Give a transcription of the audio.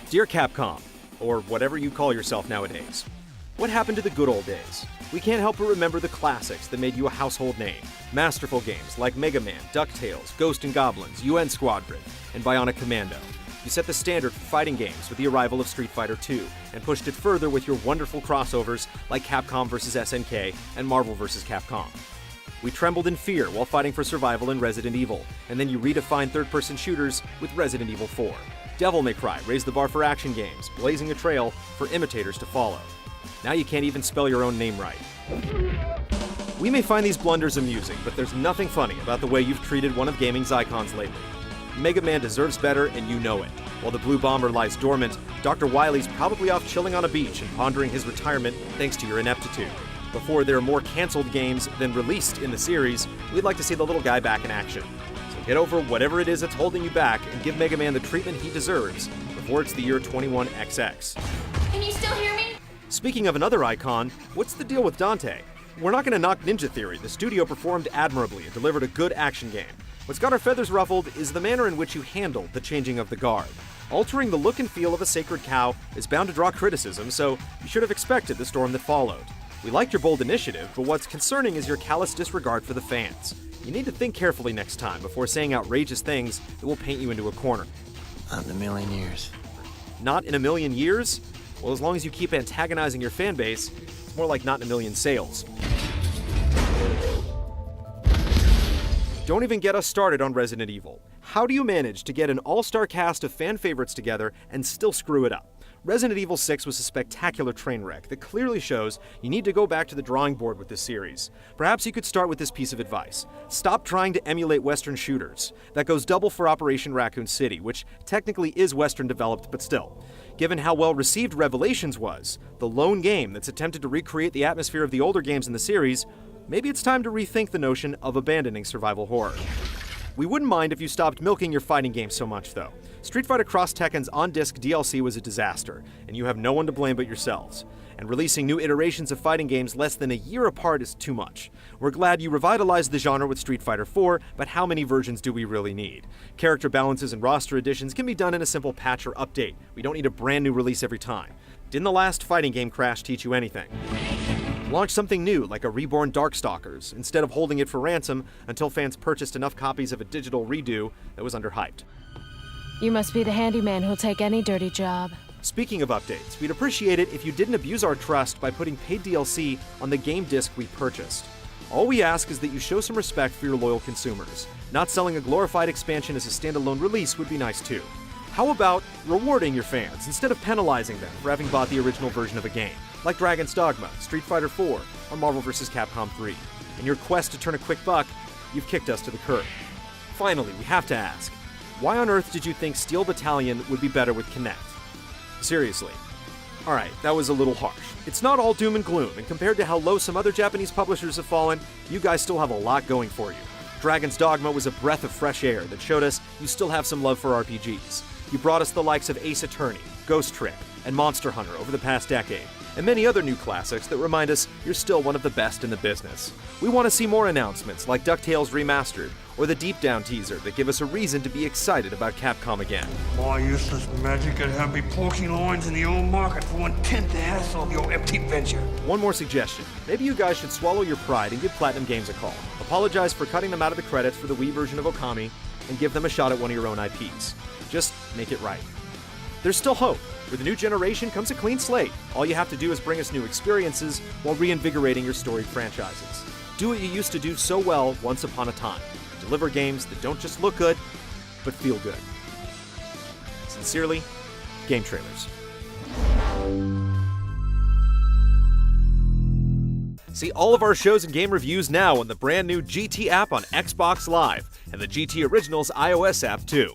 Dear Capcom, or whatever you call yourself nowadays, what happened to the good old days? We can't help but remember the classics that made you a household name. Masterful games like Mega Man, DuckTales, Ghost and Goblins, UN Squadron, and Bionic Commando. You set the standard for fighting games with the arrival of Street Fighter II, and pushed it further with your wonderful crossovers like Capcom vs. SNK and Marvel vs. Capcom. We trembled in fear while fighting for survival in Resident Evil, and then you redefined third-person shooters with Resident Evil 4. Devil May Cry raised the bar for action games, blazing a trail for imitators to follow. Now you can't even spell your own name right. We may find these blunders amusing, but there's nothing funny about the way you've treated one of gaming's icons lately. Mega Man deserves better, and you know it. While the Blue Bomber lies dormant, Dr. Wily's probably off chilling on a beach and pondering his retirement thanks to your ineptitude. Before there are more cancelled games than released in the series, we'd like to see the little guy back in action. So get over whatever it is that's holding you back and give Mega Man the treatment he deserves before it's the year 21XX. Can you still hear me? Speaking of another icon, what's the deal with Dante? We're not going to knock Ninja Theory. The studio performed admirably and delivered a good action game. What's got our feathers ruffled is the manner in which you handled the changing of the guard. Altering the look and feel of a sacred cow is bound to draw criticism, so you should have expected the storm that followed. We liked your bold initiative, but what's concerning is your callous disregard for the fans. You need to think carefully next time before saying outrageous things that will paint you into a corner. Not in a million years. Not in a million years? Well, as long as you keep antagonizing your fan base, it's more like not in a million sales. Don't even get us started on Resident Evil. How do you manage to get an all-star cast of fan favorites together and still screw it up? Resident Evil 6 was a spectacular train wreck that clearly shows you need to go back to the drawing board with this series. Perhaps you could start with this piece of advice. Stop trying to emulate Western shooters. That goes double for Operation Raccoon City, which technically is Western developed, but still. Given how well received Revelations was, the lone game that's attempted to recreate the atmosphere of the older games in the series, maybe it's time to rethink the notion of abandoning survival horror. We wouldn't mind if you stopped milking your fighting games so much, though. Street Fighter Cross Tekken's on-disc DLC was a disaster, and you have no one to blame but yourselves. And releasing new iterations of fighting games less than a year apart is too much. We're glad you revitalized the genre with Street Fighter 4, but how many versions do we really need? Character balances and roster additions can be done in a simple patch or update. We don't need a brand new release every time. Didn't the last fighting game crash teach you anything? Launch something new, like a reborn Darkstalkers, instead of holding it for ransom until fans purchased enough copies of a digital redo that was underhyped. You must be the handyman who'll take any dirty job. Speaking of updates, we'd appreciate it if you didn't abuse our trust by putting paid DLC on the game disc we purchased. All we ask is that you show some respect for your loyal consumers. Not selling a glorified expansion as a standalone release would be nice too. How about rewarding your fans instead of penalizing them for having bought the original version of a game, like Dragon's Dogma, Street Fighter 4, or Marvel vs. Capcom 3. In your quest to turn a quick buck, you've kicked us to the curb. Finally, we have to ask, why on earth did you think Steel Battalion would be better with Kinect? Seriously. Alright, that was a little harsh. It's not all doom and gloom, and compared to how low some other Japanese publishers have fallen, you guys still have a lot going for you. Dragon's Dogma was a breath of fresh air that showed us you still have some love for RPGs. You brought us the likes of Ace Attorney, Ghost Trick, and Monster Hunter over the past decade, and many other new classics that remind us you're still one of the best in the business. We want to see more announcements like DuckTales Remastered, or the Deep Down teaser that give us a reason to be excited about Capcom again. My useless magic could have me poking lines in the old market for 1/10 the hassle of your empty venture. One more suggestion. Maybe you guys should swallow your pride and give Platinum Games a call. Apologize for cutting them out of the credits for the Wii version of Okami, and give them a shot at one of your own IPs. Just make it right. There's still hope. With a new generation comes a clean slate. All you have to do is bring us new experiences while reinvigorating your storied franchises. Do what you used to do so well once upon a time. Deliver games that don't just look good, but feel good. Sincerely, GameTrailers. See all of our shows and game reviews now on the brand new GT app on Xbox Live, and the GT Originals iOS app too.